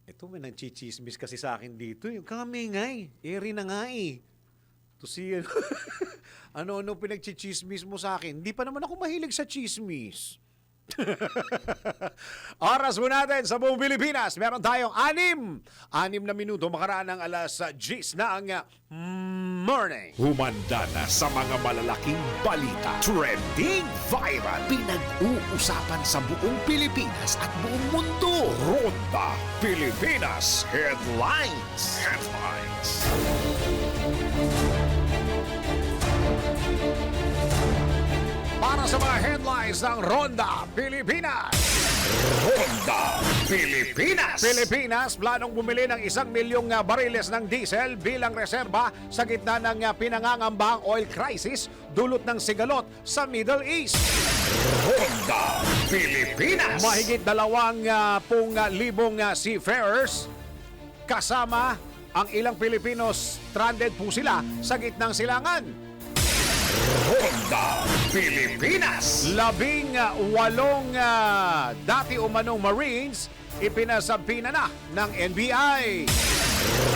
Ito may nagchichismis kasi sa akin dito. Yung kami nga eh. Eri na nga eh. To si ano-ano pinagchichismis mo sa akin. Hindi pa naman ako mahilig sa chismis. Oras mo natin sa buong Pilipinas. Meron tayong 6 na minuto makaraan ng alas 10 na ang morning. Humanda na sa mga malalaking balita. Trending viral. Pinag-uusapan sa buong Pilipinas at buong mundo. Ronda Pilipinas Headlines. Para sa mga headlines ng Ronda Pilipinas. Ronda Pilipinas. Pilipinas, planong bumili ng 1 milyong bariles ng diesel bilang reserba sa gitna ng pinangangambahang oil crisis dulot ng sigalot sa Middle East. Ronda Pilipinas. Mahigit 20,000 seafarers kasama ang ilang Pilipinos stranded po sila sa gitnang silangan. Ronda Pilipinas. 18 dati umanong Marines ipinasampina na ng NBI.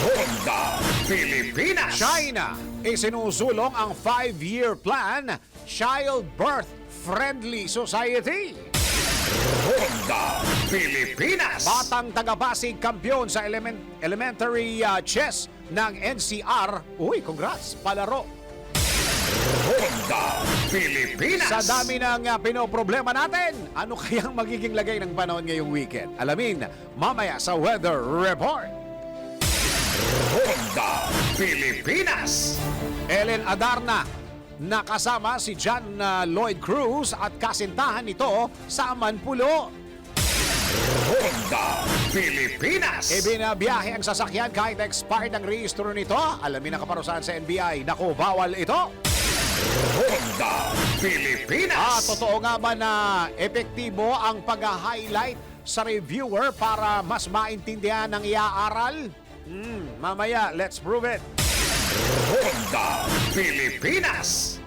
Ronda Pilipinas. China isinusulong ang 5-year plan Childbirth Friendly Society. Ronda Pilipinas. Batang taga-Pasig kampiyon sa elementary chess ng NCR. Uy, congrats, palaro. Ronda Pilipinas. Sa dami ng pinoproblema natin, ano kayang magiging lagay ng panahon ngayong weekend? Alamin mamaya sa Weather Report. Ronda Pilipinas. Ellen Adarna, nakasama si John Lloyd Cruz at kasintahan nito sa Manpulo. Ronda Pilipinas. Ibinabiyahe ang sasakyan kahit expired ang rehistro nito. Alamin ang kaparusahan sa NBI. Naku, bawal ito. Ronda Pilipinas. Totoo nga ba na epektibo ang pag-highlight sa reviewer para mas maintindihan ng iaaral? Mamaya, let's prove it. Ronda Pilipinas.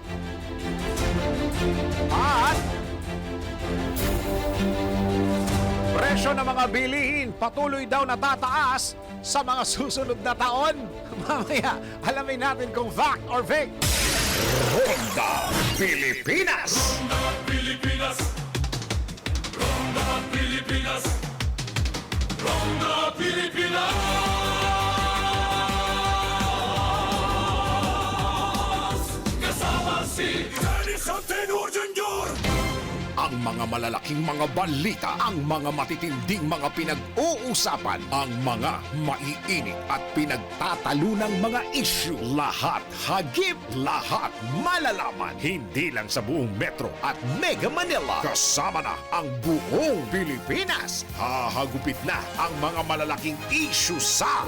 At presyo ng mga bilihin patuloy daw natataas sa mga susunod na taon. Mamaya, alamin natin kung fact or fake. Ronda Pilipinas. Ronda Pilipinas. Ronda Pilipinas. Ronda Pilipinas. Kasama si Dennis Antenor Jr. Ang mga malalaking mga balita, ang mga matitinding mga pinag-uusapan, ang mga maiinit at pinagtatalunang mga issue. Lahat hagip, lahat malalaman. Hindi lang sa buong Metro at Mega Manila. Kasama na ang buong Pilipinas. Hahagupit na ang mga malalaking issue sa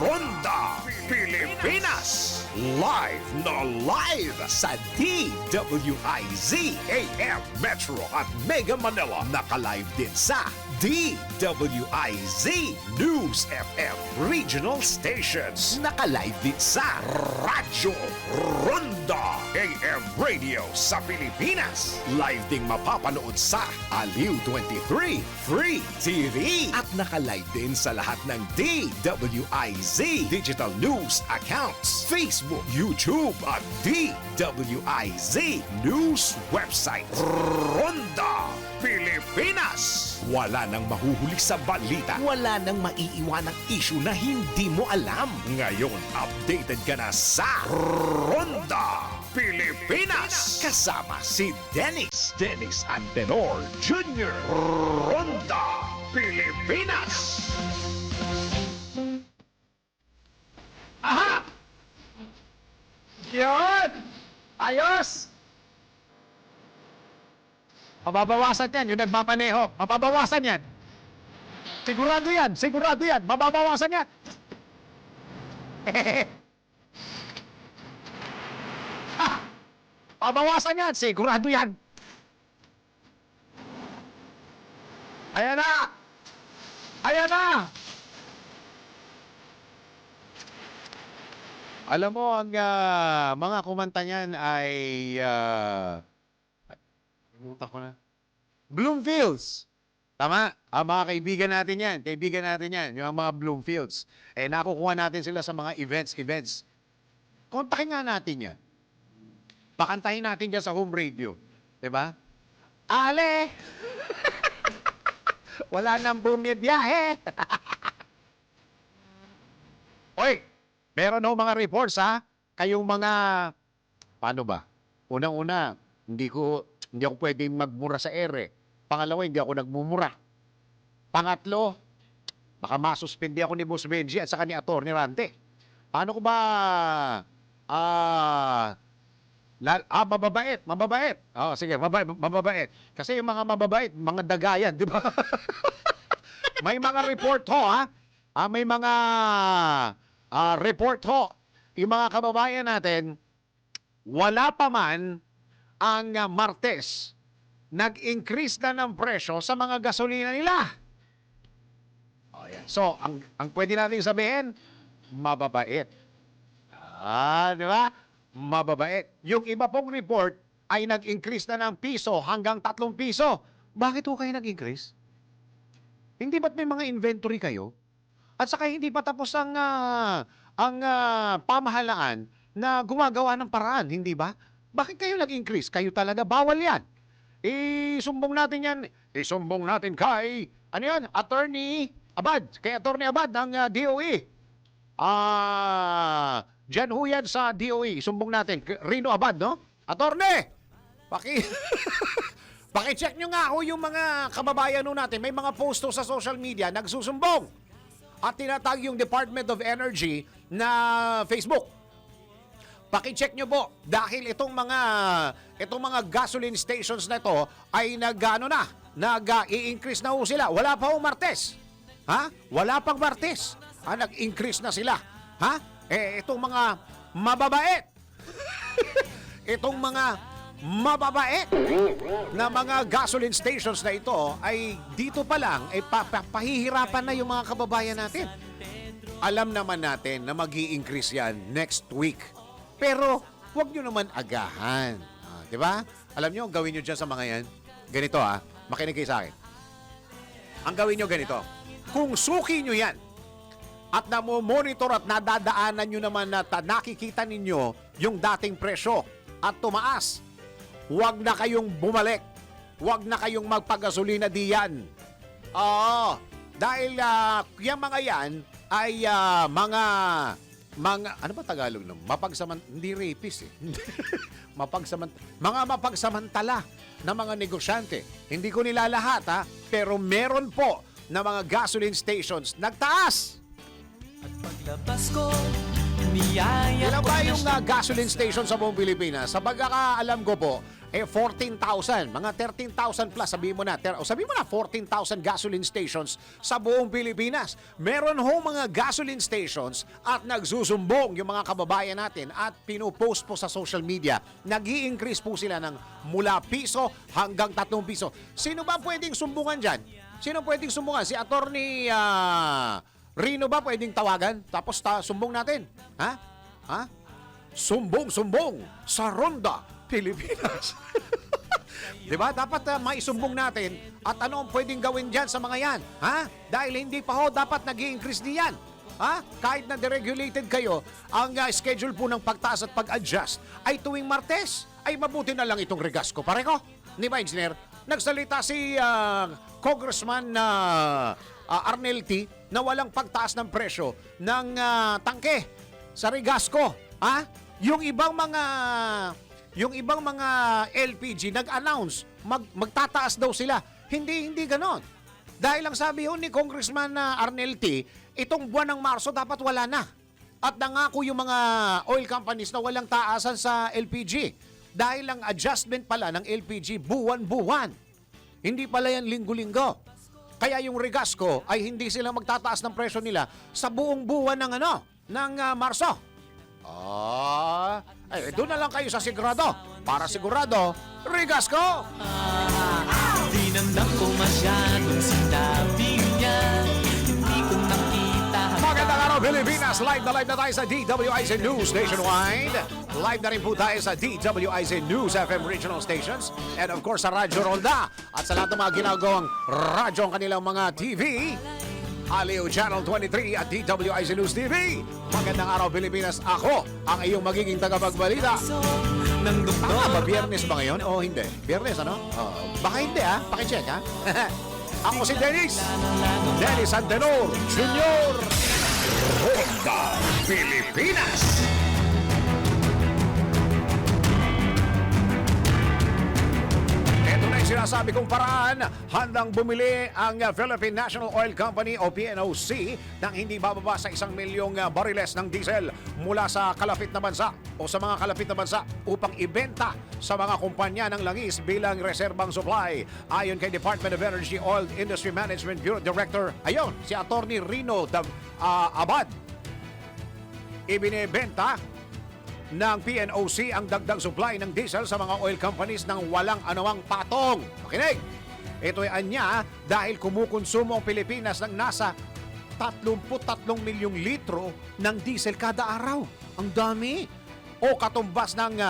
Ronda Pilipinas. Live na live sa DWIZ AM Metro at Mega Manila. Naka-live din sa DWIZ News FM Regional Stations. Naka-live din sa Radyo Ronda AM Radio sa Pilipinas. Live ding mapapanood sa Aliw 23 Free TV. At naka-live din sa lahat ng DWIZ Digital News accounts, Facebook, YouTube at DWIZ News website. Ronda Pilipinas. Wala nang mahuhuli sa balita. Wala nang maiiwanang issue na hindi mo alam. Ngayon, updated ka na sa Ronda Pilipinas. Kasama si Dennis Antenor Jr. Ronda Pilipinas. Aha! Yun! Ayos! Mababawasan yan, yung nagpapaneho. Mababawasan yan. Sigurado yan, sigurado yan. Mababawasan yan. Ah! Mababawasan yan, sigurado yan. Ayan na! Ayan na! Alam mo, ang mga kumanta niyan ay Pumunta ko na. Bloomfields. Tama? Mga kaibigan natin yan, yung mga Bloomfields. Nakukuha natin sila sa mga events. Kontakin nga natin yan. Pakantahin natin dyan sa home radio. Diba? Ale! Wala nang bumibiyahe. Oy, meron ho mga reports ha. Kayong mga, paano ba? Unang-una, hindi ako pwedeng magmura sa ere. Pangalawa, hindi ako nagmumura. Pangatlo, baka masuspindi ako ni Boss Benji at saka ni Atty. Rante. Paano ko ba, mababait. Oh, sige, mababait. Kasi yung mga mababait, mga dagayan, di ba? May mga report ho, ha? May mga report ho. Yung mga kababayan natin, wala pa man ang Martes, nag-increase na ng presyo sa mga gasolina nila. Oh, yan. So, ang pwede natin sabihin, mababait. Di ba? Mababait. Yung iba pong report ay nag-increase na ng piso hanggang 3 piso. Bakit ho kayo nag-increase? Hindi ba't may mga inventory kayo? At saka hindi pa tapos ang pamahalaan na gumagawa ng paraan, hindi ba? Bakit kayo nag-increase? Kayo talaga, bawal yan. Isumbong natin yan. Isumbong natin kay, Attorney Abad. Kay Attorney Abad ng DOE. Diyan ho yan sa DOE. Isumbong natin. Rino Abad, no? Attorney! Paki-check nyo nga ho yung mga kababayan ho natin. May mga posto sa social media nagsusumbong. At tinatag yung Department of Energy na Facebook. Paki-check nyo po dahil itong mga gasoline stations na ito ay nag-i-increase na ho sila. Wala pa ho Martes. Ha? Wala pang Martes. Nag-increase na sila. Ha? Itong mga mababait. Itong mga mababait na mga gasoline stations na ito ay dito pa lang ay pahihirapan na yung mga kababayan natin. Alam naman natin na mag-i-increase yan next week. Pero huwag nyo naman agahan. Di ba? Alam nyo, gawin nyo dyan sa mga yan. Ganito makinig kayo sa akin. Ang gawin nyo ganito. Kung suki nyo yan at namomonitor at nadadaanan nyo naman na nakikita ninyo yung dating presyo at tumaas, huwag na kayong bumalik. Huwag na kayong magpagasolina diyan. Dahil yung mga yan ay mga ano ba Tagalog no? Hindi rapist eh. Mga mapagsamantala na mga negosyante. Hindi ko nilalahat pero meron po na mga gasoline stations nagtaas. At paglabas ko, niyaya Ilan ko ba na yung siya. gasoline station sa buong Pilipinas? Sa pagkakaalam ko po, 14,000. Mga 13,000 plus, sabihin mo na 14,000 gasoline stations sa buong Pilipinas. Meron ho mga gasoline stations at nagsusumbong yung mga kababayan natin at pinupost po sa social media. Nag-i-increase po sila ng mula piso hanggang 3 piso. Sino ba pwedeng sumbungan dyan? Sino pwedeng sumbungan? Si Attorney Rino ba pwedeng tawagan? Tapos sumbong natin. Ha? Sumbong sa Ronda Pilipinas. Diba? Dapat maisumbong natin at ano ang pwedeng gawin dyan sa mga yan. Ha? Dahil hindi pa ho dapat nag-i-increase diyan. Ha? Kahit na deregulated kayo, ang schedule po ng pagtaas at pag-adjust ay tuwing Martes. Ay mabuti na lang itong Regasco. Pareho? Di ba, Engineer? Nagsalita si Congressman Arnel T na walang pagtaas ng presyo ng tangke sa Regasco. Ha? Yung ibang mga LPG nag-announce magtataas daw sila. Hindi ganon. Dahil ang sabi ho ni Congressman Arnel T, itong buwan ng Marso dapat wala na. At nangako yung mga oil companies na walang taasan sa LPG. Dahil ang adjustment pala ng LPG buwan-buwan. Hindi pala yan linggo-linggo. Kaya yung Regasco ay hindi sila magtataas ng presyo nila sa buong buwan ng Marso. Doon na lang kayo sa sigurado. Para sigurado, Regasco! Dinamdam ko masyadong sinabi niya. Hindi ko nakita. Magandang araw, Pilipinas! Live na tayo sa DWIC News Nationwide. Live na rin po tayo sa DWIZ News FM regional stations and of course sa Radyo Rolda at sa lahat ng mga ginagawang radyo ang kanilang mga TV. Aliw Channel 23 at DWIZ News TV. Magandang araw Pilipinas. Ako ang iyong magiging tagapagbalita. ng Tama ba? doktor. Biyernes ba ngayon? O hindi? Biyernes ano? Baka hindi Pakicheck ha. Ako si Dennis. Dennis Antenor Jr. Ronda Pilipinas. Ito na yung sinasabi kong paraan. Handang bumili ang Philippine National Oil Company o PNOC ng hindi bababa sa 1 milyong bariles ng diesel mula sa kalapit na bansa o sa mga kalapit na bansa upang ibenta sa mga kumpanya ng langis bilang reserbang supply. Ayon kay Department of Energy Oil Industry Management Bureau Director, ayon, si Attorney Rino Abad. Ibinebenta ng PNOC ang dagdag supply ng diesel sa mga oil companies ng walang anumang patong. Makinig! Ito ay anya dahil kumukonsumo ang Pilipinas ng nasa 33 milyong litro ng diesel kada araw. Ang dami! O katumbas ng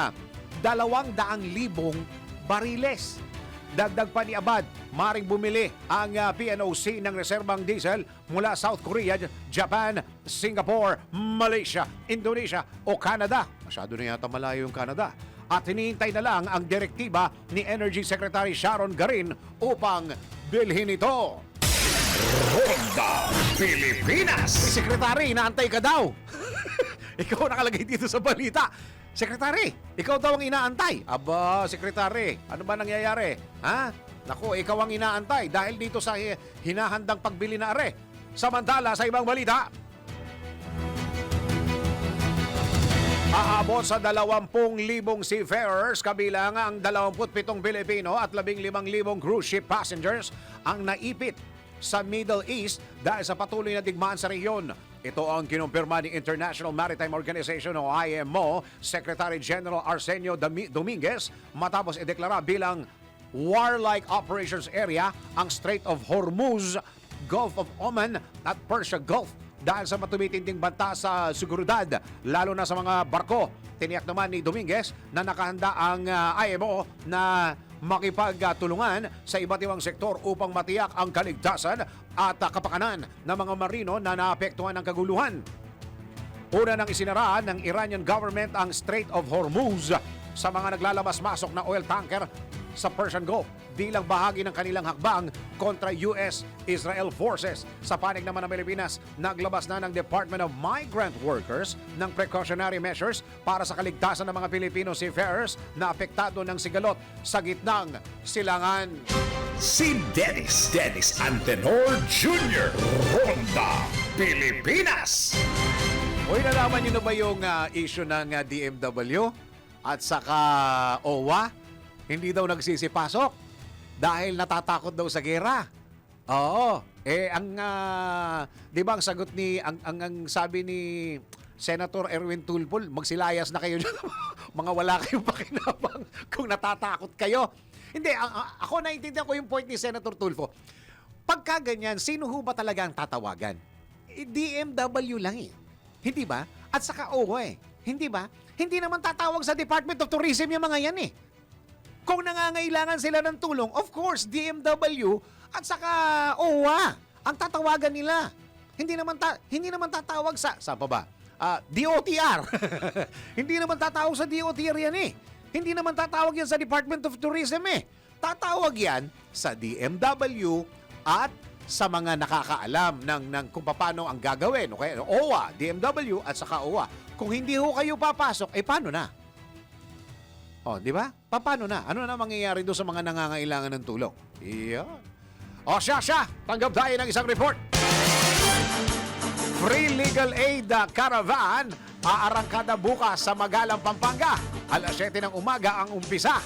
200,000 bariles. Dagdag pa ni Abad, maring bumili ang PNOC ng reserbang diesel mula South Korea, Japan, Singapore, Malaysia, Indonesia o Canada. Masyado na yata malayo yung Canada. At hinihintay na lang ang direktiba ni Energy Secretary Sharon Garin upang bilhin ito. Ronda Pilipinas. Secretary, inaantay ka daw. Ikaw nakalagay dito sa balita. Sekretary, ikaw daw ang inaantay. Aba, Sekretary, ano ba nangyayari? Ha? Naku, ikaw ang inaantay dahil dito sa hinahandang pagbili na are. Samantala, sa ibang balita, aabot sa 20,000 seafarers, kabilang ang 27 Pilipino at 15,000 cruise ship passengers ang naipit sa Middle East dahil sa patuloy na digmaan sa rehiyon. Ito ang kinumpirma ni International Maritime Organization o IMO Secretary General Arsenio Dominguez matapos ideklara bilang warlike operations area ang Strait of Hormuz, Gulf of Oman at Persia Gulf dahil sa matumitinding banta sa seguridad lalo na sa mga barko. Tiniyak naman ni Dominguez na nakahanda ang IMO na makipagtulungan sa iba't ibang sektor upang matiyak ang kaligtasan at kapakanan ng mga marino na naapektuhan ng kaguluhan. Una nang isinara ng Iranian government ang Strait of Hormuz sa mga naglalabas-masok na oil tanker sa Persian Gulf bilang bahagi ng kanilang hakbang kontra US-Israel forces. Sa panig naman ng Pilipinas, naglabas na ng Department of Migrant Workers ng precautionary measures para sa kaligtasan ng mga Pilipino seafarers na apektado ng sigalot sa gitnang silangan. Si Dennis Antenor Jr. Ronda Pilipinas. Uy, nalaman niyo na ba yung issue ng DMW at saka OWA? Hindi daw nagsisipasok dahil natatakot daw sa gera. Oo. Di ba ang sagot ni, ang sabi ni Senator Erwin Tulfo, magsilayas na kayo dyan. Mga wala kayong pakinabang kung natatakot kayo. Hindi, ako naiintindihan ko yung point ni Senator Tulfo. Pagka ganyan, sino ho ba talaga ang tatawagan? DMW lang eh. Hindi ba? At saka OWA eh. Hindi ba? Hindi naman tatawag sa Department of Tourism yung mga yan eh. Kung nangangailangan sila ng tulong, of course, DMW at saka OWA ang tatawagan nila. Hindi naman tatawag sa pa ba? DOTR. Hindi naman tatawag sa DOTR yan eh. Hindi naman tatawag yan sa Department of Tourism eh. Tatawag yan sa DMW at sa mga nakakaalam ng kung paano ang gagawin. Okay? OWA, DMW at saka OWA. Kung hindi ho kayo papasok, paano na? O, di ba? Paano na? Ano na mangyayari doon sa mga nangangailangan ng tulong? Iyon. O, siya! Tanggap tayo ng isang report. Free Legal Aid Caravan aarangkada bukas sa Magalang, Pampanga. Alas 7 ng umaga ang umpisa.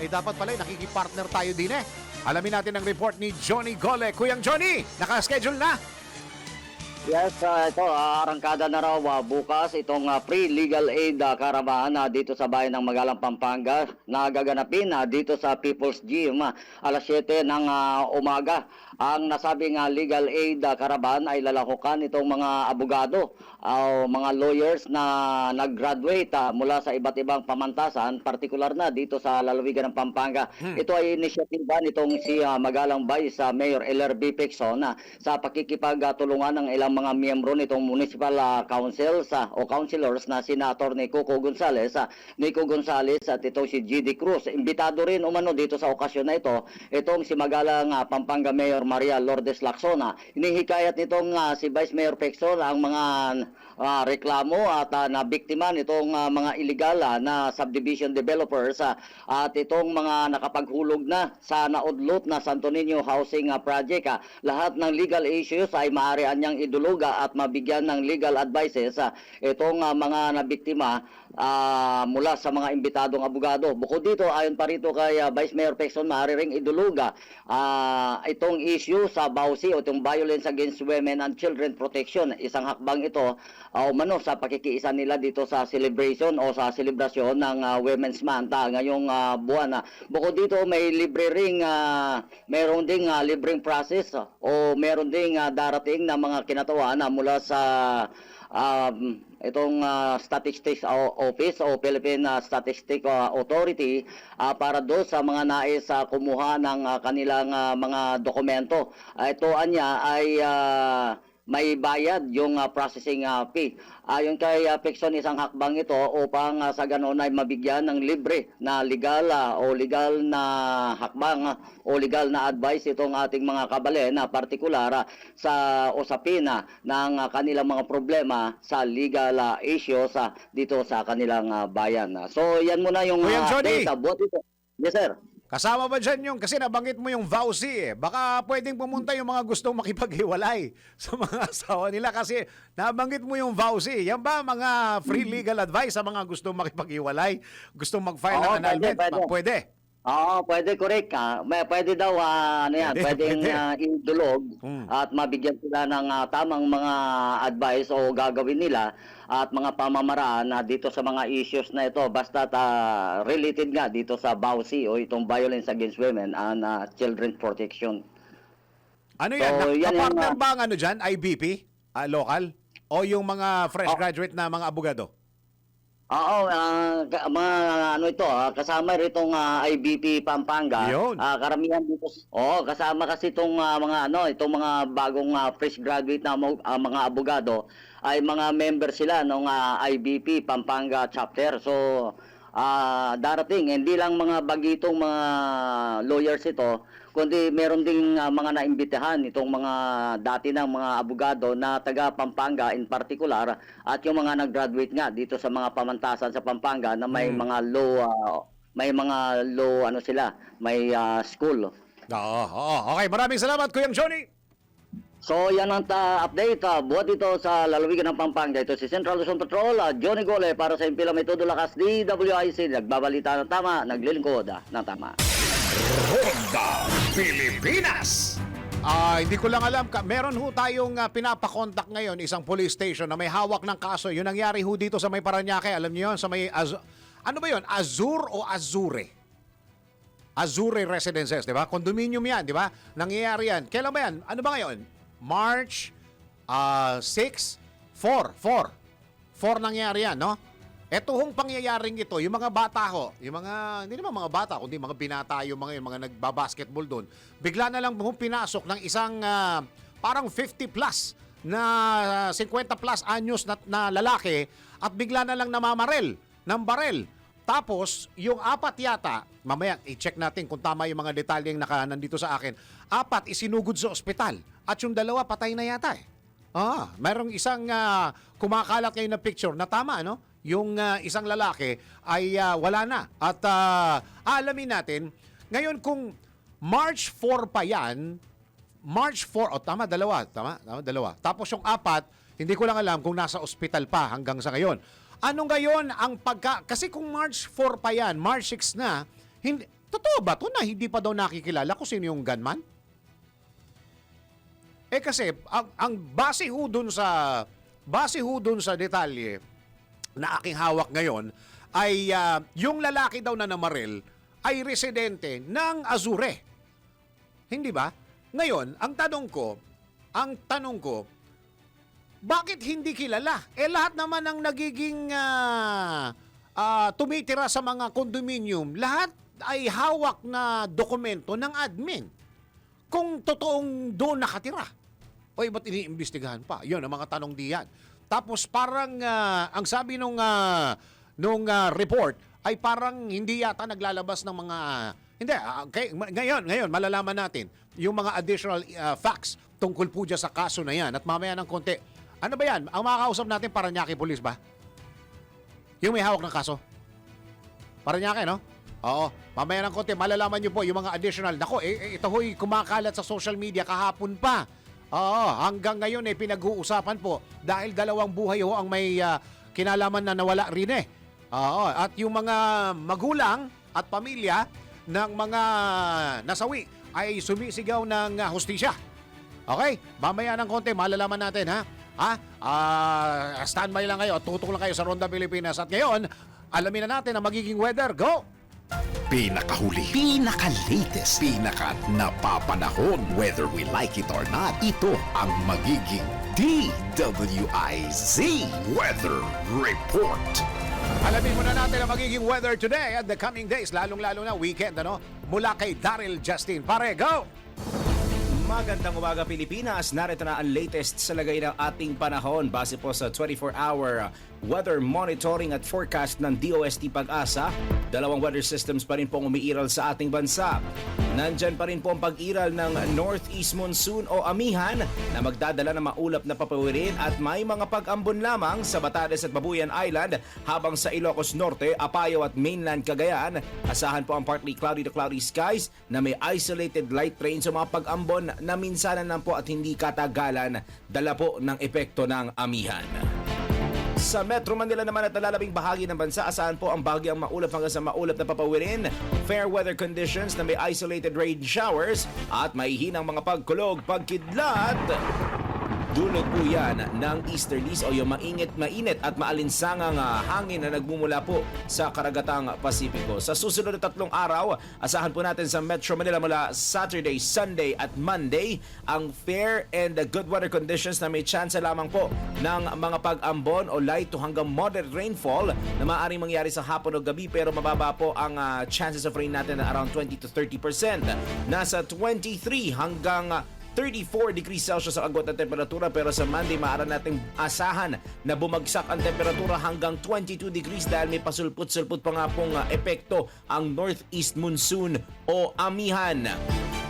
Dapat pala nakikipartner tayo din eh. Alamin natin ang report ni Johnny Gole. Kuyang Johnny, nakaschedule na? Yes, ito, arangkada na raw bukas itong free legal aid karabahan dito sa bayan ng Magalang, Pampanga na gaganapin dito sa People's Gym alas 7 ng umaga. Ang nasabing legal aid karabahan ay lalahukan itong mga abogado o mga lawyers na nag-graduate mula sa iba't ibang pamantasan, partikular na dito sa lalawigan ng Pampanga. Ito ay inisyatiba nitong si Magalang Vice Mayor LRB Pecson sa pakikipagtulungan ng ilang mga miyembro nitong municipal councils o councilors na sina Atty. Nico Gonzales at itong si GD Cruz. Imbitado rin umano dito sa okasyon na ito itong si Magalang Pampanga Mayor Maria Lourdes Lacson. Hinihikayat nitong si Vice Mayor Pecson ang mga reklamo at na biktima nitong mga illegal na subdivision developers at itong mga nakapaghulog na sa naudlot na Santo Niño Housing Project. Lahat ng legal issues ay maaarian niyang iduluga at mabigyan ng legal advices itong mga nabiktima mula sa mga imbitadong abogado. Bukod dito, ayon pa rito kay Vice Mayor Pecson, maaari ring iduluga itong issue sa BAUSI o itong Violence Against Women and Children Protection. Isang hakbang ito umano sa pakikiisa nila dito sa celebration o sa selebrasyon ng Women's Month ngayong buwan. Bukod dito, may libre ring meron ding libreng process o meron ding darating na mga kinatawa mula sa itong Statistics Office o Philippine Statistics Authority para do sa mga nais kumuha ng kanilang mga dokumento. Ito anya ay may bayad yung processing fee. Ayon kay Pecson, isang hakbang ito upang sa ganoon ay mabigyan ng libre na legal o legal na hakbang o legal na advice itong ating mga kabale na partikular sa usapin ng kanilang mga problema sa legal issues dito sa kanilang bayan. So yan muna yung Kuya Johnny! Buhat ito. Yes, sir. Kasama ba dyan yung, kasi nabanggit mo yung vowsy baka pwedeng pumunta yung mga gustong makipaghiwalay sa mga asawa nila kasi nabanggit mo yung vowsy. Yan ba mga free legal advice sa mga gustong makipaghiwalay? Gustong mag-file ng annulment? Pwede. Oo, pwede, correct. Pwede daw, pwedeng idulog at mabigyan sila ng tamang mga advice o gagawin nila at mga pamamaraan dito sa mga issues na ito. Basta related nga dito sa BAUSI o itong Violence Against Women and Children Protection. Ano yan? So, yan Kapartner yung, ba ang ano dyan? IBP? Local? O yung mga fresh graduate na mga abogado? Oo, mga ano ito, kasama ritong IBP Pampanga. Yun. Karamihan dito. Kasama kasi itong itong mga bagong fresh graduate na mga abogado ay mga member sila ng IBP Pampanga chapter. So, darating hindi lang mga bagitong mga lawyers ito, kundi meron ding mga naimbitahan itong mga dati ng mga abogado na taga Pampanga in particular at yung mga nag-graduate nga dito sa mga pamantasan sa Pampanga na may mga law ano sila, may school. Oo. Okay, maraming salamat Kuyang Johnny. So yan ang update buhat ito sa lalawigan ng Pampanga. Ito si Central Luzon Patrol, Johnny Gole para sa Impila Metodo Lakas DWIC, nagbabalita ng tama, naglilingkod ng tama. Ronda Pilipinas. Hindi ko lang alam. Meron ho tayong pinapakontak ngayon, isang police station na may hawak ng kaso. Yung nangyari ho dito sa may Paranaque. Alam niyo yun, sa may... ano ba yun? Azur o Azure? Azure Residences, di ba? Condominium yan, di ba? Nangyayari yan. Kailan ba yan? Ano ba ngayon? March 6? 4 nangyayari yan, no? Ito hong pangyayaring ito, yung mga bata ho, yung mga, hindi naman mga bata, kundi mga binata yung mga nagbabasketball doon, bigla na lang pinasok ng isang parang 50 plus na 50 plus anyos na lalaki at bigla na lang namamarel ng barel. Tapos, yung 4 yata, mamaya i-check natin kung tama yung mga detalyeng nandito sa akin, 4 isinugod sa ospital at yung 2 patay na yata eh. Mayroong isang kumakalat ngayon na picture na tama, no? Yung isang lalaki ay wala na. At alamin natin, ngayon kung March 4 pa yan, March 4, tama, 2. Tapos yung 4, hindi ko lang alam kung nasa ospital pa hanggang sa ngayon. Ano ngayon ang kasi kung March 4 pa yan, March 6 na, totoo ba to na hindi pa daw nakikilala kung sino yung gunman? Eh kasi ang base ho dun sa detalye na aking hawak ngayon ay yung lalaki daw na namaril ay residente ng Azure. Hindi ba? Ngayon, ang tanong ko, bakit hindi kilala? Eh lahat naman ng nagiging tumitira sa mga condominium, lahat ay hawak na dokumento ng admin. Kung totoong doon nakatira. Oy, ba't iniimbestigahan pa? Yun, ang mga tanong diyan. Tapos parang, ang sabi nung report, ay parang hindi yata naglalabas ng mga... Hindi, okay, ngayon, malalaman natin yung mga additional facts tungkol po dyan sa kaso na yan. At mamaya ng konti, ano ba yan? Ang makakausap natin, Parañaque Police ba? Yung may hawak ng kaso? Parañaque, no? Oo. Mamaya ng konti, malalaman nyo po yung mga additional. Nako, ito ho'y kumakalat sa social media kahapon pa. Oo, hanggang ngayon pinag-uusapan po dahil dalawang buhay ho ang may kinalaman na nawala rin eh. Oo, at yung mga magulang at pamilya ng mga nasawi ay sumisigaw ng hustisya. Okay? Mamaya ng konti, malalaman natin ha. Standby lang kayo, tutok lang kayo sa Ronda Pilipinas. At ngayon, alamin na natin ang magiging weather. Go! Pinakahuli, pinaka-latest, pinaka-napapanahon, whether we like it or not, ito ang magiging DWIZ Weather Report. Alamin muna natin ang magiging weather today at the coming days, lalong-lalo na weekend, ano? Mula kay Daryl Justin. Pare, go! Magandang umaga Pilipinas, narito na ang latest sa lagay ng ating panahon base po sa 24-hour weather monitoring at forecast ng DOST Pag-asa. Dalawang weather systems pa rin pong umiiral sa ating bansa. Nandyan pa rin po ang pag-iral ng Northeast Monsoon o Amihan na magdadala ng maulap na papawirin at may mga pag-ambon lamang sa Batanes at Babuyan Island, habang sa Ilocos Norte, Apayao at mainland Cagayan, asahan po ang partly cloudy to cloudy skies na may isolated light rain sa mga pag-ambon na minsanan lang po at hindi katagalan, dala po ng epekto ng amihan. Sa Metro Manila naman at nalalabing bahagi ng bansa, asahan po ang bahagyang maulap hanggang sa maulap na papawirin, fair weather conditions na may isolated rain showers at mahihinang mga pagkulog, pagkidlat. Dulot po yan ng easterlies o yung mainit at maalinsangang hangin na nagmumula po sa karagatang Pasipiko. Sa susunod na 3 araw, asahan po natin sa Metro Manila mula Saturday, Sunday at Monday ang fair and good weather conditions na may chance lamang po ng mga pag-ambon o light to hanggang moderate rainfall na maaaring mangyari sa hapon o gabi, pero mababa po ang chances of rain natin na around 20 to 30%. Nasa 23 hanggang 34 degrees Celsius ang agwat na temperatura, pero sa Monday maaari nating asahan na bumagsak ang temperatura hanggang 22 degrees dahil may pasulput-sulput pa nga pong epekto ang Northeast Monsoon o Amihan.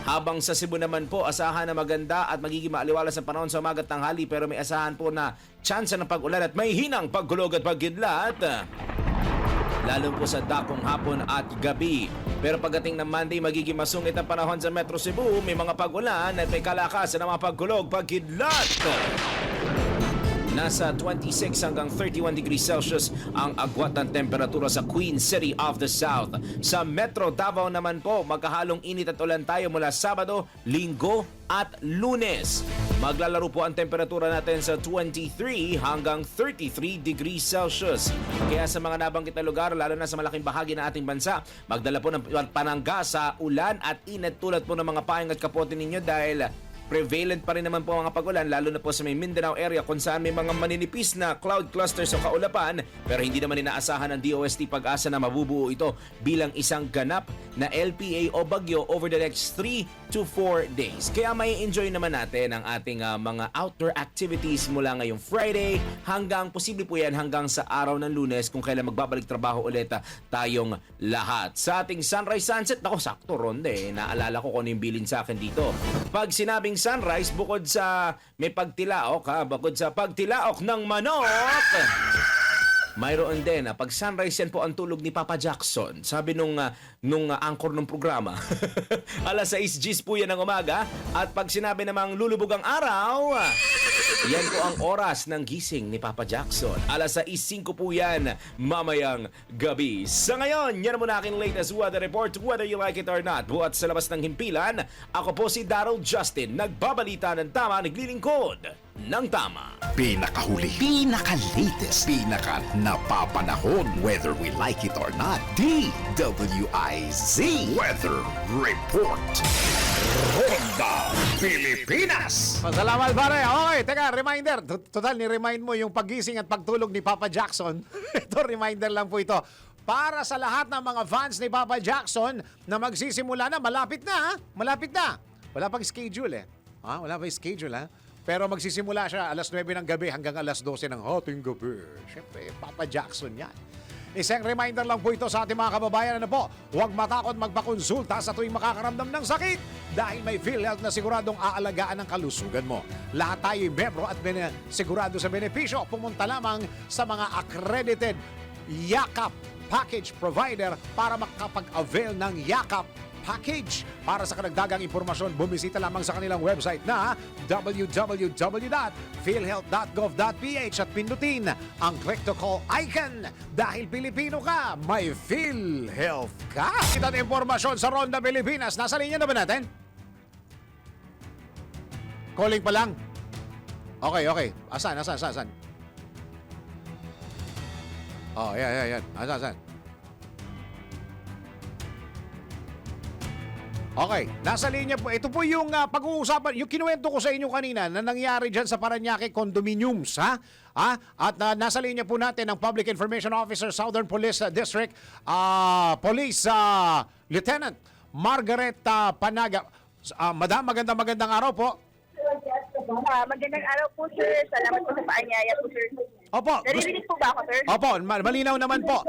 Habang sa Cebu naman po, asahan na maganda at magiging maaliwalas ang panahon sa umaga at tanghali, pero may asahan po na tsansa ng pag-ulan at may hinang pagkulog at pagkidlat, lalo po sa dakong hapon at gabi. Pero pagdating ng Monday, magiging masungit ang panahon sa Metro Cebu. May mga pag-ulan at may kalakasan ng mga pagkulog, pagkidlat. Nasa 26 hanggang 31 degrees Celsius ang agwat ng temperatura sa Queen City of the South. Sa Metro Davao naman po, magkahalong init at ulan tayo mula Sabado, Linggo at Lunes. Maglalaro po ang temperatura natin sa 23 hanggang 33 degrees Celsius. Kaya sa mga nabanggit na lugar, lalo na sa malaking bahagi ng ating bansa, magdala po ng panangga sa ulan at init tulad po ng mga payong at kapote ninyo dahil prevalent pa rin naman po ang mga pag-ulan, lalo na po sa may Mindanao area kung saan may mga maninipis na cloud clusters o kaulapan, pero hindi naman inaasahan ng DOST Pag-asa na mabubuo ito bilang isang ganap na LPA o bagyo over the next 3 to 4 days. Kaya may enjoy naman natin ang ating mga outdoor activities mula ngayong Friday hanggang posible po yan hanggang sa araw ng Lunes kung kailan magbabalik trabaho ulit tayong lahat. Sa ating sunrise sunset, ako sakto ronde, naalala ko kung ano yung bilin sa akin dito. Pag sinabing sunrise, bukod sa may pagtilaok bukod sa pagtilaok ng manok, Mayroon din, pag sunrise yan po ang tulog ni Papa Jackson. Sabi nung anchor ng programa. Alas 6:10 po yan ng umaga. At pag sinabi namang lulubog ang araw, yan po ang oras ng gising ni Papa Jackson. Alas 6:05 po yan mamayang gabi. Sa ngayon, yan muna aking latest weather report, whether you like it or not. Buhat sa labas ng himpilan, ako po si Daryl Justin, nagbabalita ng tama, naglilingkod ng tama. Pinakahuli, pinaka-latest, pinaka-napapanahon, whether we like it or not. DWIZ Weather Report. Ronda Pilipinas. Salamat pare. Okay, teka, reminder. Total, ni-remind mo yung pagising at pagtulog ni Papa Jackson. Ito, reminder lang po ito. Para sa lahat ng mga fans ni Papa Jackson na magsisimula na, malapit na ha? Malapit na. Wala pang schedule eh. Wala pang schedule ha? Pero magsisimula siya alas 9 ng gabi hanggang alas 12 ng hating gabi. Siyempre, Papa Jackson yan. Isang reminder lang po ito sa ating mga kababayan na po, huwag matakot magpakonsulta sa tuwing makakaramdam ng sakit dahil may PhilHealth na siguradong aalagaan ang kalusugan mo. Lahat tayo'y membro at sigurado sa benepisyo. Pumunta lamang sa mga accredited Yakap package provider para makapag-avail ng Yakap package. Para sa karagdagang impormasyon, bumisita lamang sa kanilang website na www.philhealth.gov.ph at pindutin ang click to call icon. Dahil Pilipino ka, may PhilHealth ka. Kita ang impormasyon sa Ronda Pilipinas. Nasa linya na ba natin? Calling pa lang. Okay. Asan? Oh, yan. Asan? Okay, nasa linya po. Ito po yung pag-uusapan, yung kinuwento ko sa inyo kanina na nangyari dyan sa Parañaque Condominiums, ha? At nasa linya po natin ang Public Information Officer, Southern Police District, Police Lieutenant Margaret Panaga. Madam, magandang araw po. Magandang araw po, sir. Salamat po sa paanyaya po, sir. Opo. Naririnig po ba ako, sir? Opo, malinaw naman po.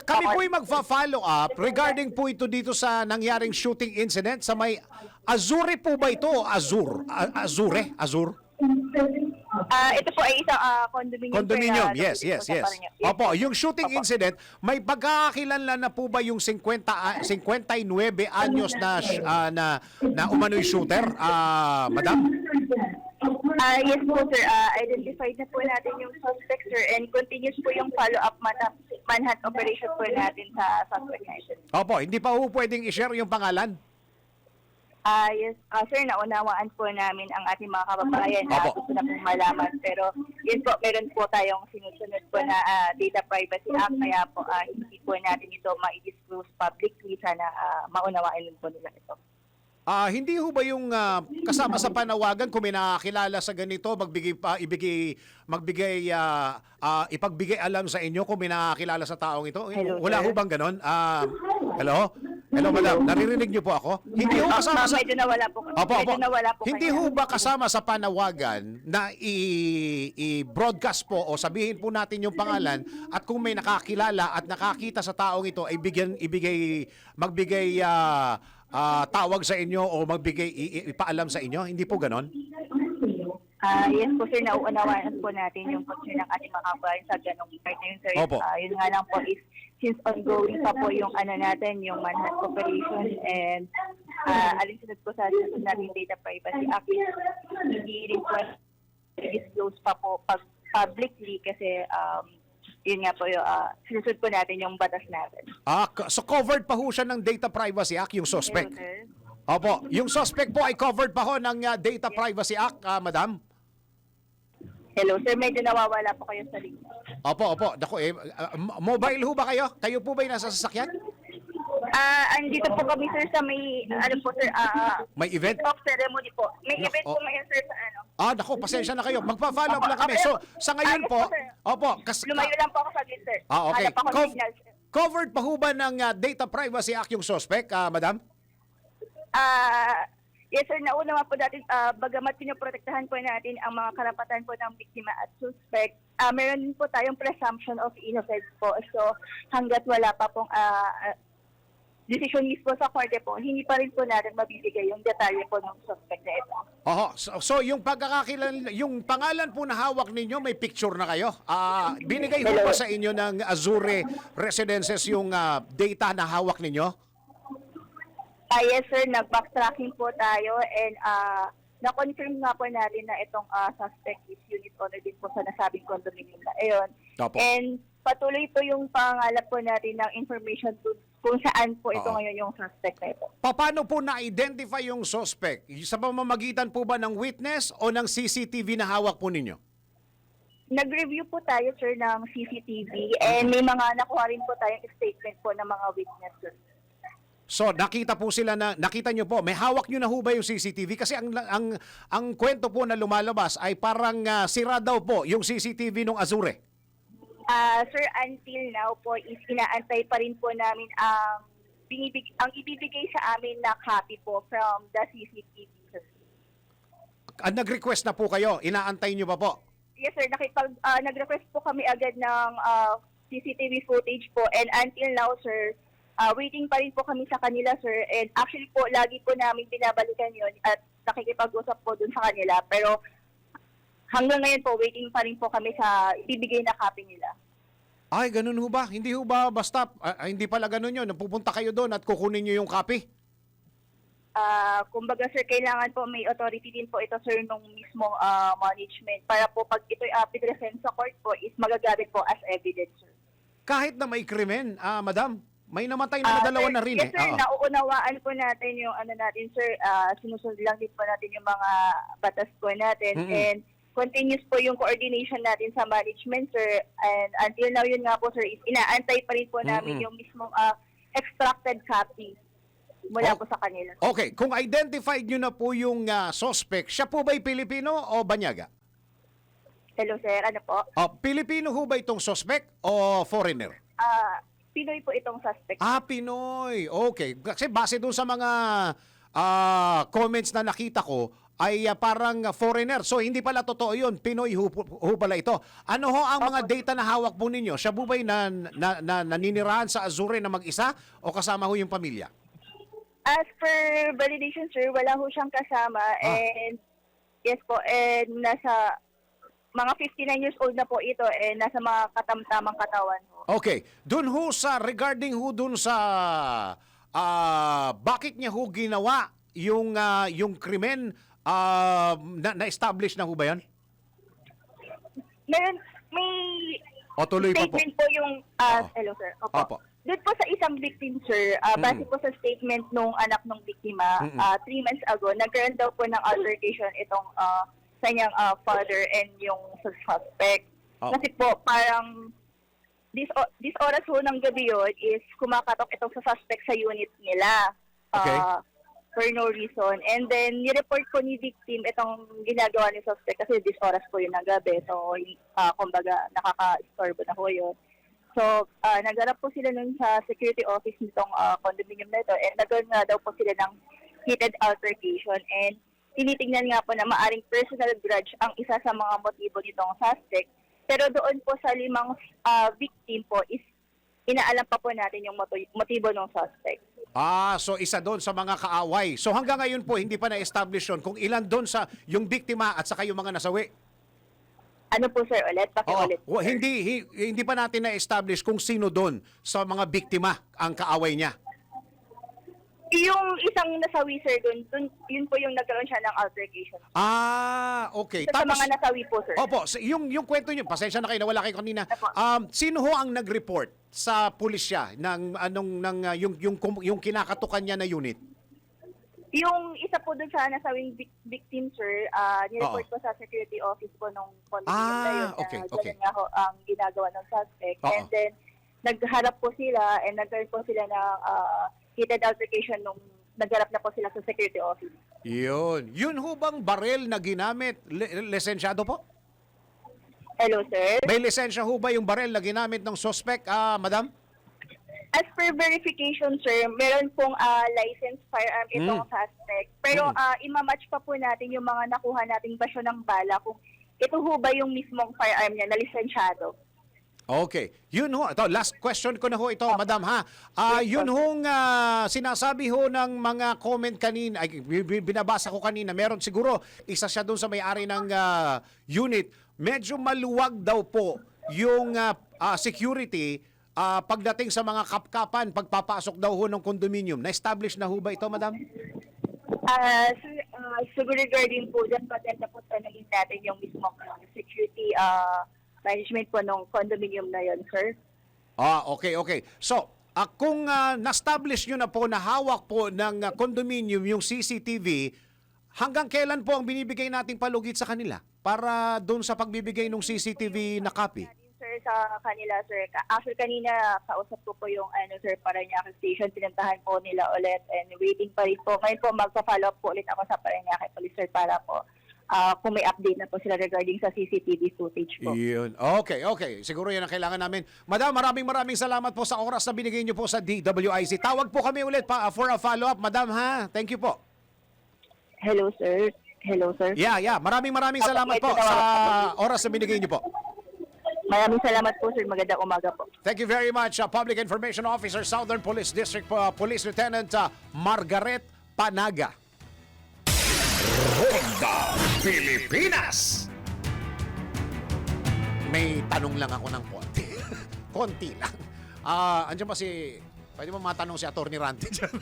Kami po'y magfa-follow up regarding po ito dito sa nangyaring shooting incident sa may Azure po ba ito? Azure? Ito po ay isang condominium. Condominium, sir, yes. Yes. Opo, yung shooting incident, may pagkakakilanlan na po ba yung 59 anyos na umano'y shooter, madam? Yes po, sir. Identified na po natin yung suspect, sir, and continuous po yung follow-up manhunt operation po natin sa suspect na ito. Opo, hindi pa po pwedeng i-share yung pangalan? Yes, sir, naunawaan po namin ang ating mga kababayan na Opo. gusto na pong malaman. Pero yun po, meron po tayong sinusunod po na Data Privacy Act, kaya po hindi po natin ito ma-disclose publicly. Sana maunawaan din po nila ito. Hindi ho ba yung kasama sa panawagan kung may nakakilala sa ganito, ipagbigay alam sa inyo kung may nakakilala sa taong ito? Hello, Wala sir. ho bang ganon? Hello? Hello, madam. Naririnig niyo po ako? Hindi ho kasama sa... Medyo nawala po. Opo. Medyo nawala po. Hindi kayo. ho ba kasama sa panawagan na i-broadcast po o sabihin po natin yung pangalan at kung may nakakilala at nakakita sa taong ito ay magbigay tawag sa inyo o ipaalam sa inyo? Hindi po ganon? Yes po, sir, nauunawaan po natin yung concern ng ating mga kababayan sa ganong part na yun, sir. Opo. Yun nga lang po is, since ongoing pa po yung natin, yung manhunt operation, and alinsunod po sa susunod natin Data Privacy Act, hindi rin po disclose pa po publicly kasi yun nga po yung sinusunod po natin yung batas natin. So covered pa ho siya ng Data Privacy Act, yung suspect? Hello, sir. Opo, yung suspect po ay covered pa ho ng Data Privacy Act, madam? Hello, sir. Medyo nawawala po kayo sa linya. Opo. Dako, mobile ho ba kayo? Kayo po ba'y nasa sasakyan? Andito po kami, sir, sa may, sir, May event? talk ceremony po. May No, event po ngayon, sir, sa Dako, pasensya na kayo. Magpa-follow up lang kami. Okay. So, sa ngayon Yes po, po, sir. opo, Lumayo lang po ako saglit, sir. okay. Hanap ako ng signal, sir. Covered pa ho ba ng Data Privacy Act yung suspect, madam? Yes, sir. Nauna nga po natin, bagamat pinoprotektahan po natin ang mga karapatan po ng biktima at suspect, meron din po tayong presumption of innocence po. So, hanggat wala pa pong decision mismo sa korte po, hindi pa rin po natin mabibigay yung detalye po ng suspect na ito. Oho, so yung pagkakakilala, yung pangalan po na hawak ninyo, may picture na kayo. Binigay ho ba sa inyo ng Azure Residences yung data na hawak ninyo? Yes sir, nag-backtracking po tayo and na-confirm nga po natin na itong suspect is unit owner din po sa nasabing condominium na ayon. Opo. And patuloy po yung pangalap po natin ng information kung saan po ito Oo. ngayon yung suspect na ito. Paano po na-identify yung suspect? Sa pamamagitan po ba ng witness o ng CCTV na hawak po ninyo? Nag-review po tayo sir ng CCTV and may mga nakuha rin po tayong statement po ng mga witnesses. So nakita po sila na nakita nyo po, may hawak nyo na ho ba yung CCTV? Kasi ang kwento po na lumalabas ay parang sira daw po yung CCTV ng Azure. Sir, until now po is inaantay pa rin po namin ang ibibigay sa amin na copy po from the CCTV. Nag-request na po kayo, inaantay nyo pa po? Yes sir, nag-request po kami agad ng CCTV footage po and until now sir, waiting pa rin po kami sa kanila sir and actually po lagi po namin binabalikan yun at nakikipag-usap po dun sa kanila pero hanggang ngayon po waiting pa rin po kami sa ibibigay na copy nila. Ay, ganun ho ba? Hindi ho ba basta, hindi pala ganun yun, pupunta kayo doon at kukunin nyo yung copy? Kumbaga sir, kailangan po may authority din po ito sir nung mismong management para po pag ito'y present sa court po is magagamit po as evidence sir. Kahit na may krimen, madam, may namatay na dalawa Sir, na rin yes, eh. sir, Oo. nauunawaan po natin yung natin, sir. Sinusunod lang din po natin yung mga batas po natin. Mm-mm. And continuous po yung coordination natin sa management, sir. And until now, yun nga po, sir, is inaantay pa rin po namin Mm-mm. yung mismong extracted copy mula po sa kanila. Okay, kung identified nyo na po yung suspect, siya po ba'y Pilipino o Banyaga? Hello, sir. Ano po? Pilipino ho ba itong suspect o foreigner? Pinoy po itong suspect. Pinoy. Okay. Kasi base dun sa mga comments na nakita ko, ay parang foreigner. So, hindi pala totoo yun. Pinoy ho pala ito. Ano ho ang mga data na hawak po ninyo? Siya po ba'y naninirahan sa Azure na mag-isa o kasama ho yung pamilya? As per validation, sir, wala ho siyang kasama. And yes po, and nasa mga 59 years old na po ito and nasa mga katamtamang katawan ho. Okay. Dun ho sa, regarding ho dun sa, bakit niya ho ginawa yung krimen, na-establish na ho ba yan? Meron, may O tuloy pa po? statement po yung, Oo. hello sir, Opo. Doon po sa isang victim, sir, base po sa statement nung anak ng biktima, 3 months ago, nagkaroon daw po ng altercation itong sa niyang father and yung suspect. Oh. Kasi po, parang this oras ho ng gabi yun is kumakatok itong sa suspect sa unit nila. Okay. For no reason. And then, ni-report po ni victim itong ginagawa ni suspect kasi this oras po yun ng gabi. So, kumbaga, nakaka-istorbo na po yun. So, nagharap po sila nun sa security office nitong condominium na ito and nagkaroon nga daw po sila ng heated altercation and tinitingnan nga po na maaring personal grudge ang isa sa mga motibo nitong suspect. Pero doon po sa 5 victim po is inaalam pa po natin yung motibo ng suspect. So isa doon sa mga kaaway. So hanggang ngayon po, hindi pa na-establish yun kung ilan doon sa yung biktima at saka yung mga nasawi. Ano po sir ulit? Pakiulit. Oo. Hindi pa natin na-establish kung sino doon sa mga biktima ang kaaway niya. Yung isang nasawi sir doon, yun po yung nagkaroon siya ng altercation. Okay. Sa mga nasawi po sir. Opo, yung kwento niyo, pasensya na kayo, nawala kayo kanina. Opo. Sino ho ang nag-report sa pulisya yung kinakatukan niya na unit? Yung isa po doon sa nasawing victim, sir, nireport ko sa security office po nung condominium na yun. Okay. Ganun nga ho ang ginagawa ng suspect. Oo. And then, nagharap po sila and nagkaroon po sila ng heated altercation nung nagharap na po sila sa security office. Yun. Yun ho bang barel na ginamit? Lisensyado po? Hello, sir. May lisensya ho ba yung barel na ginamit ng suspect, madam? As per verification, sir, meron pong licensed firearm itong suspect. Pero imamatch pa po natin yung mga nakuha nating basyo ng bala kung ito ho ba yung mismong firearm niya na lisensyado. Okay. Yun ho, ito, last question ko na ho ito, madam ha. Yun hong sinasabi ho ng mga comment kanina, ay, binabasa ko kanina, meron siguro, isa siya doon sa may-ari ng unit, medyo maluwag daw po yung security pagdating sa mga kapkapan, pagpapasok daw ho ng condominium. Na-establish na ho ba ito, madam? Sir, siguro regarding po dyan, patenta po tanongin natin yung mismo security management po ng condominium na yon, sir. Okay. So, kung na-establish nyo na po na hawak po ng condominium yung CCTV, hanggang kailan po ang binibigay nating palugit sa kanila para doon sa pagbibigay ng CCTV na copy? Sir, sa kanila, sir. Actually, kanina kausap ko po yung sir, Parañaque Station. Pinuntahan po nila ulit and waiting pa rin po. Ngayon po, magpa-follow up po ulit ako sa Parañaque Police, sir, para po kung may update na po sila regarding sa CCTV footage po. Yun. Okay. Siguro yan ang kailangan namin. Madam, maraming salamat po sa oras na binigay nyo po sa DWIC. Tawag po kami ulit for a follow-up, madam, ha? Thank you po. Hello, sir. Yeah. Maraming salamat po sa oras na binigay nyo po. Maraming salamat po, sir. Magandang umaga po. Thank you very much, Public Information Officer, Southern Police District Police Lieutenant Margaret Panaga. Ronda Pilipinas. May tanong lang ako ng konti. Konti lang. Andiyan ba pwede mo matanong si Attorney Randy dyan?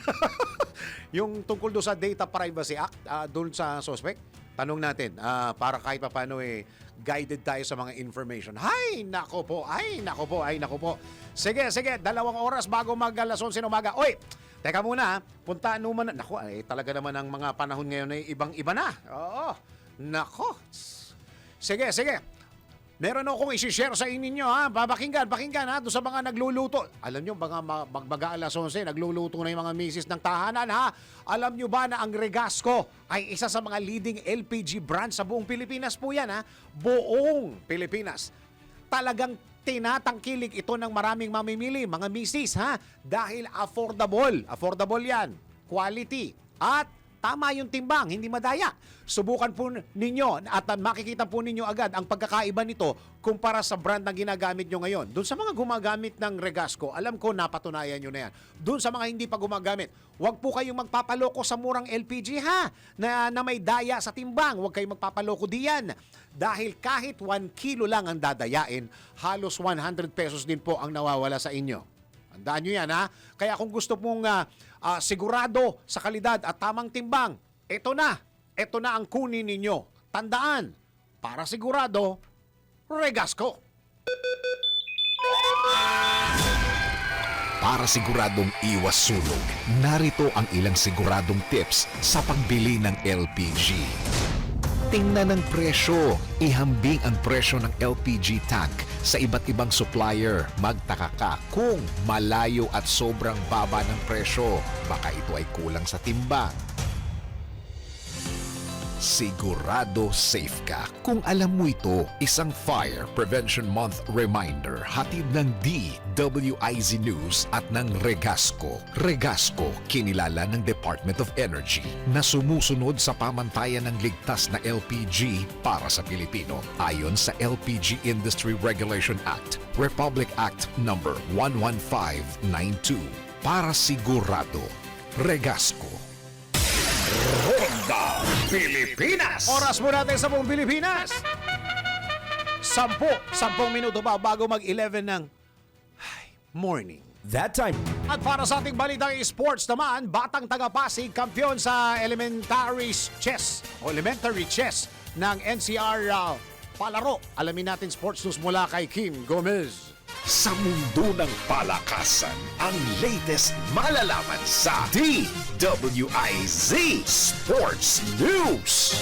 Yung tungkol doon sa Data Privacy Act, doon sa suspect, tanong natin, para kahit pa paano guided tayo sa mga information. Ay, nako po. Sige, 2 oras bago mag-alas 11 ng umaga. Oy, teka muna, puntaan mo man. Nako, talaga naman ang mga panahon ngayon ay ibang-iba na. Oo, nako. Sige. Meron akong isi-share sa inyo, ha. Pakinggan ha, doon sa mga nagluluto. Alam nyo, mag-alas 11, nagluluto na yung mga misis ng tahanan, ha. Alam nyo ba na ang Regasco ay isa sa mga leading LPG brand sa buong Pilipinas po yan, ha. Buong Pilipinas. Talagang tinatangkilik ito ng maraming mamimili, mga misis, ha. Dahil affordable. Affordable yan. Quality. At tama yung timbang, hindi madaya. Subukan po ninyo at makikita po ninyo agad ang pagkakaiba nito kumpara sa brand na ginagamit nyo ngayon. Doon sa mga gumagamit ng Regasco, alam ko napatunayan nyo na yan. Doon sa mga hindi pa gumagamit, huwag po kayong magpapaloko sa murang LPG, ha, na may daya sa timbang. Huwag kayong magpapaloko diyan. Dahil kahit 1 kilo lang ang dadayain, halos 100 pesos din po ang nawawala sa inyo. Tandaan nyo yan, ha? Kaya kung gusto mong sigurado sa kalidad at tamang timbang, ito na ang kunin ninyo. Tandaan, para sigurado, Regasco. Para siguradong iwas sunog, narito ang ilang siguradong tips sa pagbili ng LPG. Tingnan ang presyo. Ihambing ang presyo ng LPG tank sa iba't ibang supplier. Magtaka ka kung malayo at sobrang baba ng presyo. Baka ito ay kulang sa timbang. Sigurado safe ka kung alam mo ito. Isang Fire Prevention Month reminder hatid ng DWIZ News at ng Regasco. Regasco, kinilala ng Department of Energy na sumusunod sa pamantayan ng ligtas na LPG para sa Pilipino. Ayon sa LPG Industry Regulation Act, Republic Act No. 11592. Para sigurado, Regasco. Ronda Pilipinas. Oras mo natin sa buong Pilipinas. 10 minuto ba bago mag-11 ng morning. That time. At para sa ating balitang sports naman, batang taga-Pasig, kampiyon sa elementary chess ng NCR palaro. Alamin natin sports news mula kay Kim Gomez. Sa mundo ng palakasan, ang latest malalaman sa DWIZ Sports News.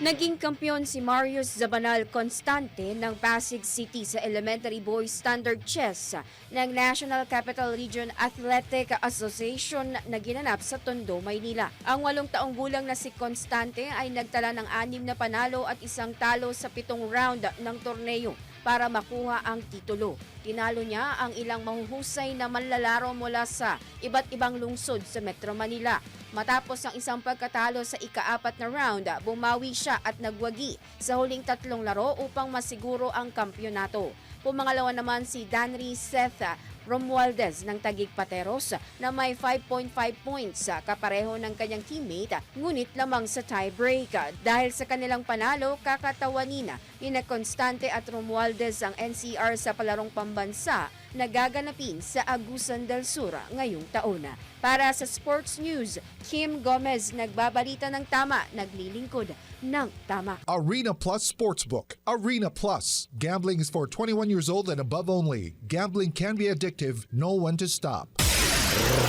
Naging kampiyon si Marius Zabanal Constante ng Pasig City sa Elementary Boys Standard Chess ng National Capital Region Athletic Association na ginanap sa Tondo, Maynila. Ang 8 taong gulang na si Constante ay nagtala ng 6 na panalo at 1 talo sa 7 round ng torneo. para makuha ang titulo. Tinalo niya ang ilang mahuhusay na manlalaro mula sa iba't ibang lungsod sa Metro Manila. Matapos ang isang pagkatalo sa ika-4 na round, bumawi siya at nagwagi sa huling 3 laro upang masiguro ang kampyonato. Pumangalawa naman si Danry Seth Romualdez ng Taguig Pateros na may 5.5 points, kapareho ng kanyang teammate, ngunit lamang sa tiebreak. Dahil sa kanilang panalo, kakatawanin ni Constante at Romualdez ang NCR sa palarong pambansa na gaganapin sa Agusan del Sur ngayong taon. Para sa Sports News, Kim Gomez nagbabalita ng tama, naglilingkod ng tama. Arena Plus Sportsbook. Arena Plus. Gambling is for 21 years old and above only. Gambling can be addictive. Know when to stop.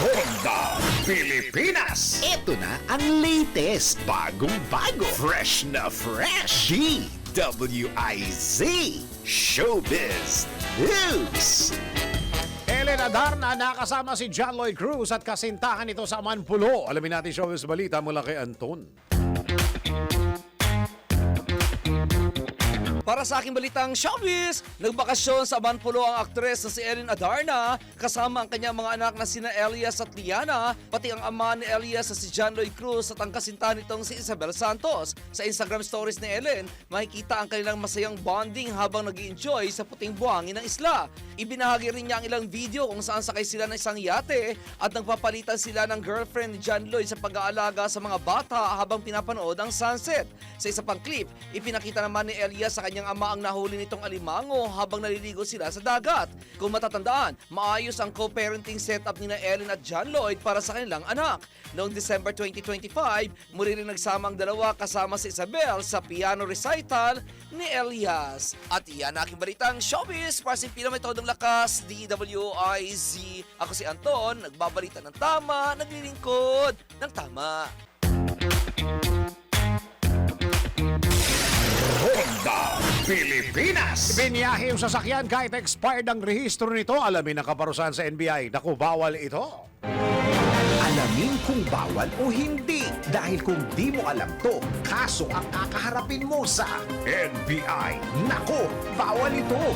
Ronda Pilipinas. Ito na ang latest, Bagong-bago. Fresh na fresh. DWIZ Showbiz News. Ellen Adarna nakasama si John Lloyd Cruz at kasintahan ito sa Manpulo. Alamin natin showbiz balita mula kay Anton. Para sa aking balitang showbiz, nagbakasyon sa Manpulo ang aktres na si Ellen Adarna kasama ang kanyang mga anak na sina Elias at Liana, pati ang ama ni Elias na si John Lloyd Cruz at ang kasintahan nitong si Isabel Santos. Sa Instagram stories ni Ellen, makikita ang kanilang masayang bonding habang nag-i-enjoy sa puting buhangin ng isla. Ibinahagi rin niya ang ilang video kung saan sakay sila ng isang yate at nagpapalitan sila ng girlfriend ni John Lloyd sa pag-aalaga sa mga bata habang pinapanood ang sunset. Sa isa pang clip, ipinakita naman ni Elias sa kanyang ama ang nahuli nitong alimango habang naliligo sila sa dagat. Kung matatandaan, maayos ang co-parenting setup ni na Ellen at John Lloyd para sa kanilang anak. Noong December 2025, muli rin nagsama ang dalawa kasama si Isabel sa piano recital ni Elias. At iyan aking balitang showbiz para sa Pinametodong Lakas, DWIZ. Ako si Anton, nagbabalita ng tama, naglilingkod ng tama. Ronda Pilipinas. Biniyahe yung sasakyan kahit expired ang rehistro nito. Alamin ang kaparusahan sa NBI. Naku, bawal ito. Alamin kung bawal o hindi. Dahil kung di mo alam to, kaso ang kakaharapin mo sa NBI. Nako, bawal ito.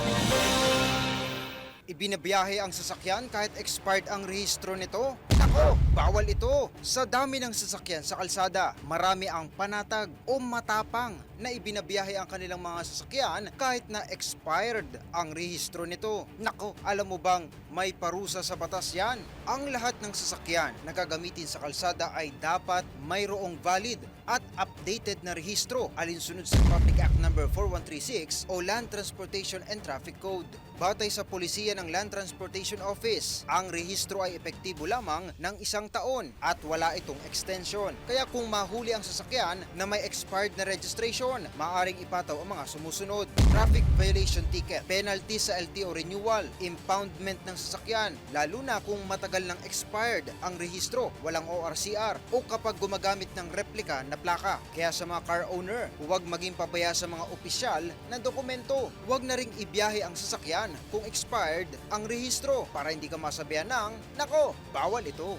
Ibinabiyahe ang sasakyan kahit expired ang rehistro nito? Nako, bawal ito. Sa dami ng sasakyan sa kalsada, marami ang panatag o matapang na ibinabiyahe ang kanilang mga sasakyan kahit na expired ang rehistro nito. Nako, alam mo bang may parusa sa batas yan? Ang lahat ng sasakyan na gagamitin sa kalsada ay dapat mayroong valid at updated na rehistro alinsunod sa Public Act No. 4136 o Land Transportation and Traffic Code. Batay sa polisiya ng Land Transportation Office, ang rehistro ay epektibo lamang ng 1 taon at wala itong extension. Kaya kung mahuli ang sasakyan na may expired na registration, maaaring ipataw ang mga sumusunod: traffic violation ticket, penalty sa LTO renewal, impoundment ng sasakyan, lalo na kung matagal nang expired ang rehistro, walang ORCR, o kapag gumagamit ng replika na plaka. Kaya sa mga car owner, huwag maging pabaya sa mga opisyal na dokumento. Huwag na ring ibiyahe ang sasakyan kung expired ang rehistro para hindi ka masabihan ng, nako, bawal ito.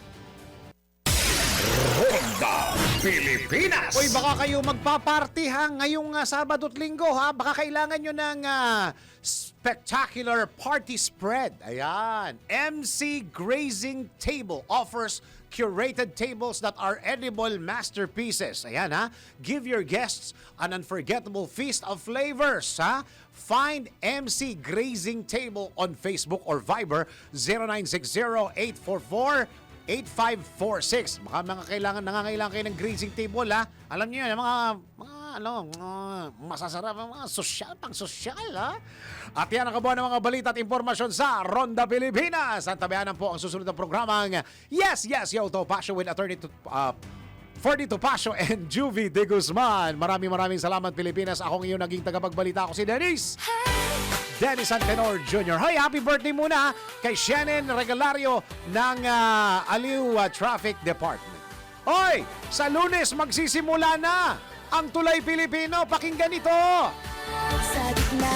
Ronda Pilipinas. Uy, baka kayo magpaparty ha ngayong Sabado at Linggo ha. Baka kailangan nyo ng spectacular party spread. Ayan. MC Grazing Table offers curated tables that are edible masterpieces. Ayan ha. Give your guests an unforgettable feast of flavors ha. Find MC Grazing Table on Facebook or Viber 0960-844-8546. Baka nangangailangan kayo ng grazing table ha. Alam niyo yan, mga masasarap, mga sosyal, pang sosyal ha. At yan ang kabuuan ng mga balita at impormasyon sa Ronda Pilipinas. At tabihanan po ang susunod na programang Yes, Yes, Yo, Topacio with Attorney Ferdy Topacio and Juvie De Guzman. Maraming salamat Pilipinas. Ako ngayon naging tagapagbalita ako si Dennis Antenor Jr. Hoy, happy birthday muna kay Shannon Regalario ng Aliw Traffic Department. Hoy, sa Lunes magsisimula na ang Tulay Pilipino. Pakinggan ito. Sa gitna